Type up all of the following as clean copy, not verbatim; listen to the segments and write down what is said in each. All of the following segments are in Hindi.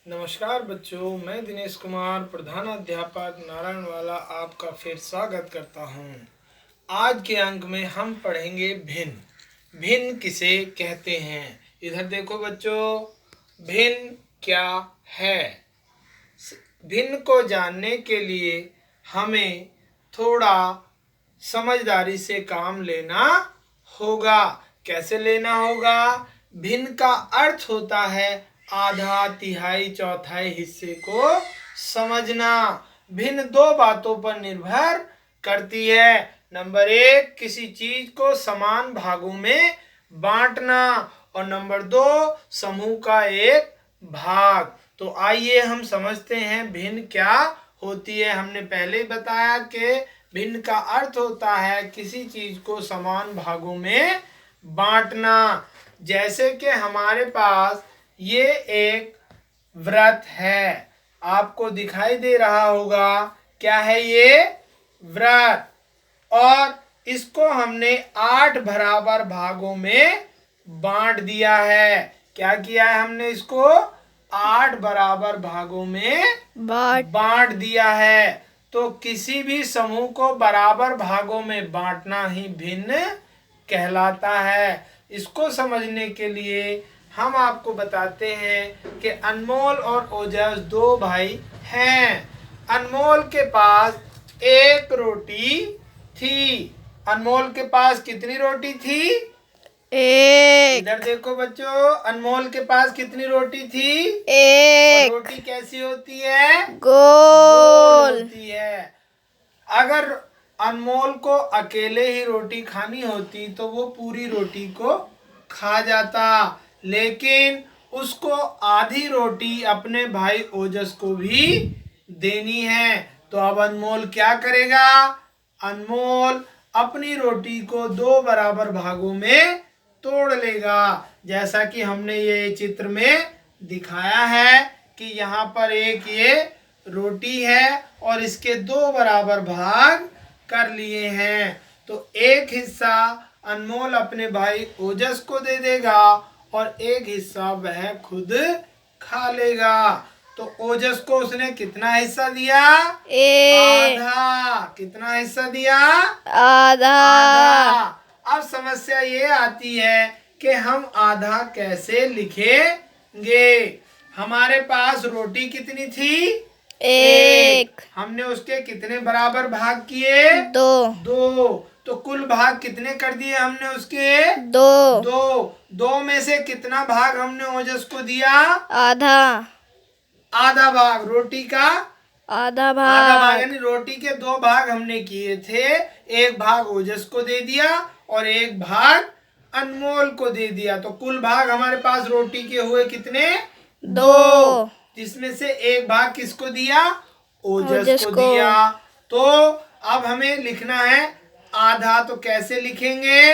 नमस्कार बच्चों, मैं दिनेश कुमार प्रधानाध्यापक नारायणवाला आपका फिर स्वागत करता हूँ। आज के अंक में हम पढ़ेंगे भिन्न। भिन्न किसे कहते हैं? इधर देखो बच्चों, भिन्न क्या है? भिन्न को जानने के लिए हमें थोड़ा समझदारी से काम लेना होगा। कैसे लेना होगा? भिन्न का अर्थ होता है आधा, तिहाई, चौथाई हिस्से को समझना। भिन्न दो बातों पर निर्भर करती है। नंबर 1, किसी चीज को समान भागों में बांटना, और नंबर 2, समूह का एक भाग। तो आइए हम समझते हैं भिन्न क्या होती है। हमने पहले ही बताया कि भिन्न का अर्थ होता है किसी चीज को समान भागों में बांटना। जैसे कि हमारे पास ये एक वृत्त है, आपको दिखाई दे रहा होगा। क्या है ये? वृत्त। और इसको हमने 8 बराबर भागों में बांट दिया है। क्या किया है हमने? इसको 8 बराबर भागों में बांट दिया है। तो किसी भी समूह को बराबर भागों में बांटना ही भिन्न कहलाता है। इसको समझने के लिए हम आपको बताते हैं कि अनमोल और ओजस दो भाई हैं। अनमोल के पास एक रोटी थी। अनमोल के पास कितनी रोटी थी? एक। इधर देखो बच्चों, अनमोल के पास कितनी रोटी थी? एक। और रोटी कैसी होती है? गोल होती है। अगर अनमोल को अकेले ही रोटी खानी होती तो वो पूरी रोटी को खा जाता, लेकिन उसको आधी रोटी अपने भाई ओजस को भी देनी है। तो अब अनमोल क्या करेगा? अनमोल अपनी रोटी को 2 बराबर भागों में तोड़ लेगा। जैसा कि हमने ये चित्र में दिखाया है कि यहाँ पर एक ये रोटी है और इसके 2 बराबर भाग कर लिए हैं। तो एक हिस्सा अनमोल अपने भाई ओजस को दे देगा और एक हिस्सा वह खुद खा लेगा। तो ओजस को उसने कितना हिस्सा दिया? आधा। कितना हिस्सा दिया? आधा। अब समस्या ये आती है कि हम आधा कैसे लिखेंगे। हमारे पास रोटी कितनी थी? एक। हमने उसके कितने बराबर भाग किए? 2। तो कुल भाग कितने कर दिए हमने उसके? 2। 2 में से कितना भाग हमने ओजस को दिया? आधा भाग। रोटी का आधा भाग यानी रोटी के 2 भाग हमने किए थे। एक भाग ओजस को दे दिया और एक भाग अनमोल को दे दिया। तो कुल भाग हमारे पास रोटी के हुए कितने? 2। जिसमें से एक भाग किसको दिया? ओजस को दिया। तो अब हमें लिखना है आधा। तो कैसे लिखेंगे?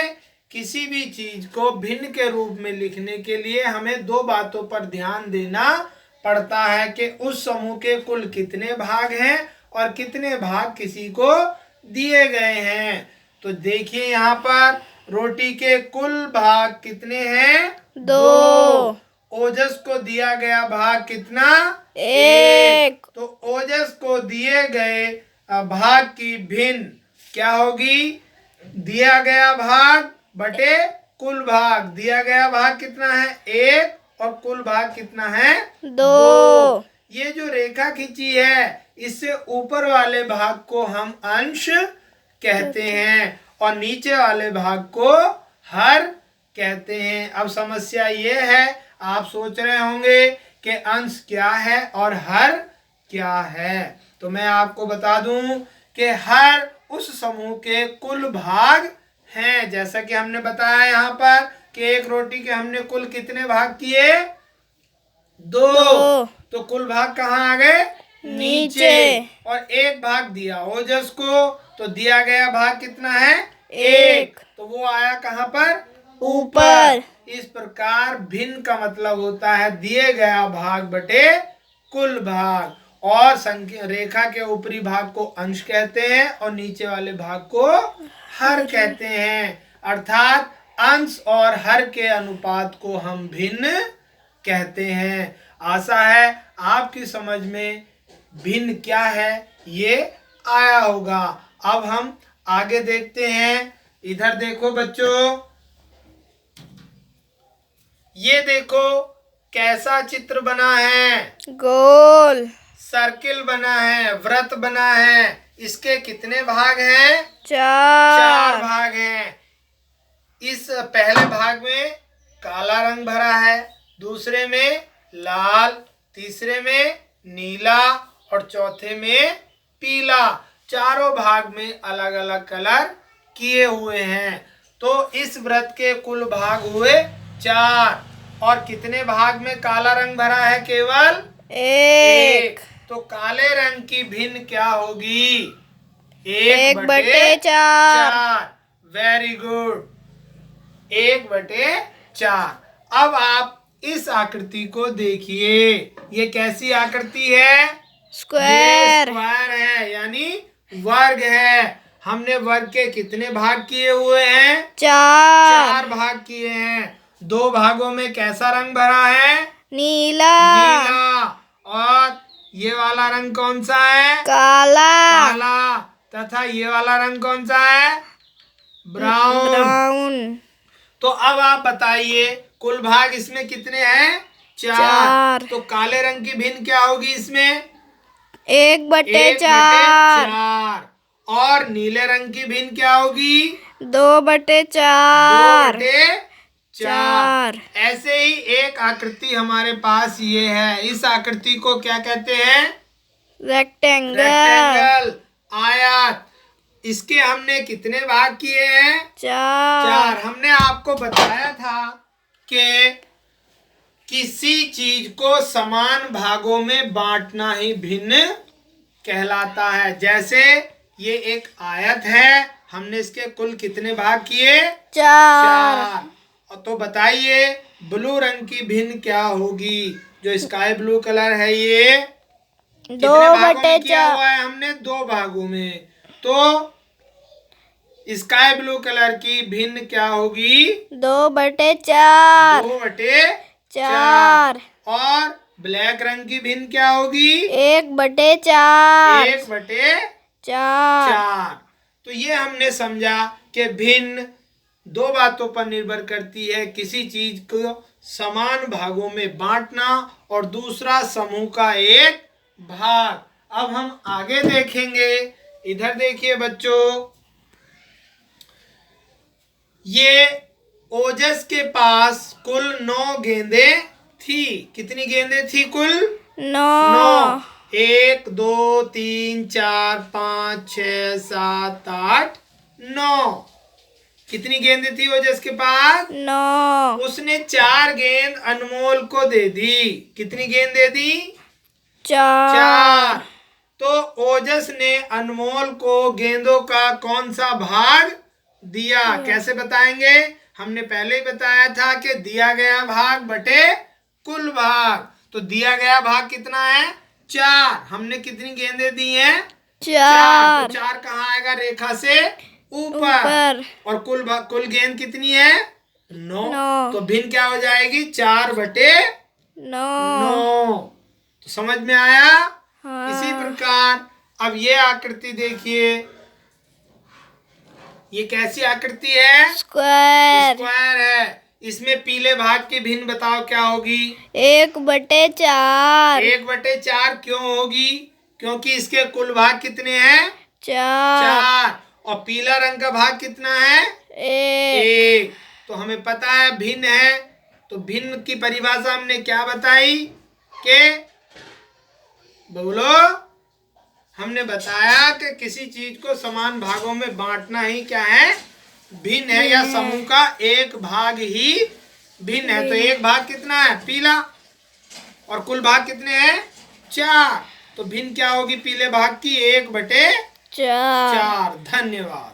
किसी भी चीज को भिन्न के रूप में लिखने के लिए हमें 2 बातों पर ध्यान देना पड़ता है कि उस समूह के कुल कितने भाग हैं और कितने भाग किसी को दिए गए हैं। तो देखिए यहाँ पर रोटी के कुल भाग कितने हैं? 2। ओजस को दिया गया भाग कितना? 1। तो ओजस को दिए गए भाग की भिन्न क्या होगी? दिया गया भाग बटे कुल भाग। दिया गया भाग कितना है? 1 और कुल भाग कितना है? 2। ये जो रेखा खींची है इससे ऊपर वाले भाग को हम अंश कहते हैं और नीचे वाले भाग को हर कहते हैं। अब समस्या ये है, आप सोच रहे होंगे कि अंश क्या है और हर क्या है। तो मैं आपको बता दूं कि हर उस समूह के कुल भाग हैं। जैसा कि हमने बताया यहाँ पर कि एक रोटी के हमने कुल कितने भाग किए? 2। तो कुल भाग कहाँ आ गए? नीचे। और एक भाग दिया ओजस को, तो दिया गया भाग कितना है? 1। तो वो आया कहाँ पर? ऊपर। इस प्रकार भिन्न का मतलब होता है दिए गया भाग बटे कुल भाग। और संख्या रेखा के ऊपरी भाग को अंश कहते हैं और नीचे वाले भाग को हर कहते हैं। अर्थात अंश और हर के अनुपात को हम भिन्न कहते हैं। आशा है आपकी समझ में भिन्न क्या है ये आया होगा। अब हम आगे देखते हैं। इधर देखो बच्चों, ये देखो कैसा चित्र बना है। गोल। सर्किल बना है, वृत्त बना है। इसके कितने भाग हैं? 4 भाग हैं। इस पहले भाग में काला रंग भरा है, दूसरे में लाल, तीसरे में नीला और चौथे में पीला। चारों भाग में अलग अलग कलर किए हुए हैं। तो इस वृत्त के कुल भाग हुए 4। और कितने भाग में काला रंग भरा है? केवल 1। तो काले रंग की भिन्न क्या होगी? 1/4। Very good, 1/4। अब आप इस आकृति को देखिए। ये कैसी आकृति है? स्क्वायर। स्क्वायर है, यानी वर्ग है। हमने वर्ग के कितने भाग किए हुए हैं? 4 भाग किए हैं। 2 भागों में कैसा रंग भरा है? नीला। और ये वाला रंग कौन सा है? काला। तथा ये वाला रंग कौन सा है? ब्राउन। तो अब आप बताइए कुल भाग इसमें कितने हैं? 4। तो काले रंग की भिन्न क्या होगी इसमें? 1/4। और नीले रंग की भिन्न क्या होगी? 2/4। ऐसे ही एक आकृति हमारे पास ये है। इस आकृति को क्या कहते हैं? रेक्टेंगल, आयत। इसके हमने कितने भाग किए हैं? 4। हमने आपको बताया था कि किसी चीज को समान भागों में बांटना ही भिन्न कहलाता है। जैसे ये एक आयत है, हमने इसके कुल कितने भाग किए? 4। तो बताइए ब्लू रंग की भिन्न क्या होगी? जो स्काई ब्लू कलर है ये कितने भागों में किया हुआ है? हमने 2 भागों में। तो स्काई ब्लू कलर की भिन्न क्या होगी? 2/4। 2/4। और ब्लैक रंग की भिन्न क्या होगी? 1/4। 1/4। तो ये हमने समझा कि भिन्न 2 बातों पर निर्भर करती है। किसी चीज को समान भागों में बांटना और दूसरा समूह का एक भाग। अब हम आगे देखेंगे। इधर देखिए बच्चों, ये ओजस के पास कुल 9 गेंदें थी। कितनी गेंदें थी कुल? 9। 1 2 3 4 5 6 7 8 9। कितनी गेंदें थी ओजस के पास? 9। उसने 4 गेंद अनमोल को दे दी। कितनी गेंद दे दी? 4। तो ओजस ने अनमोल को गेंदों का कौन सा भाग दिया? कैसे बताएंगे? हमने पहले ही बताया था कि दिया गया भाग बटे कुल भाग। तो दिया गया भाग कितना है? 4। हमने कितनी गेंदें दी हैं? 4। तो 4 कहाँ आएगा? रेखा से ऊपर। और कुल गेंद कितनी है? 9। तो भिन्न क्या हो जाएगी? 4/9। तो समझ में आया? हाँ। इसी प्रकार अब ये आकृति देखिए। ये कैसी आकृति है? स्क्वायर है। इसमें पीले भाग की भिन्न बताओ क्या होगी? 1/4। 1/4 क्यों होगी? क्योंकि इसके कुल भाग कितने हैं? 4। और पीला रंग का भाग कितना है? 1। तो हमें पता है भिन्न है। तो भिन्न की परिभाषा हमने क्या बताई? कि बोलो। हमने बताया कि किसी चीज को समान भागों में बांटना ही क्या है? भिन्न है, या समूह का एक भाग ही भिन्न है। तो एक भाग कितना है? पीला। और कुल भाग कितने हैं? 4। तो भिन्न क्या होगी पीले भाग की? 1/4। धन्यवाद।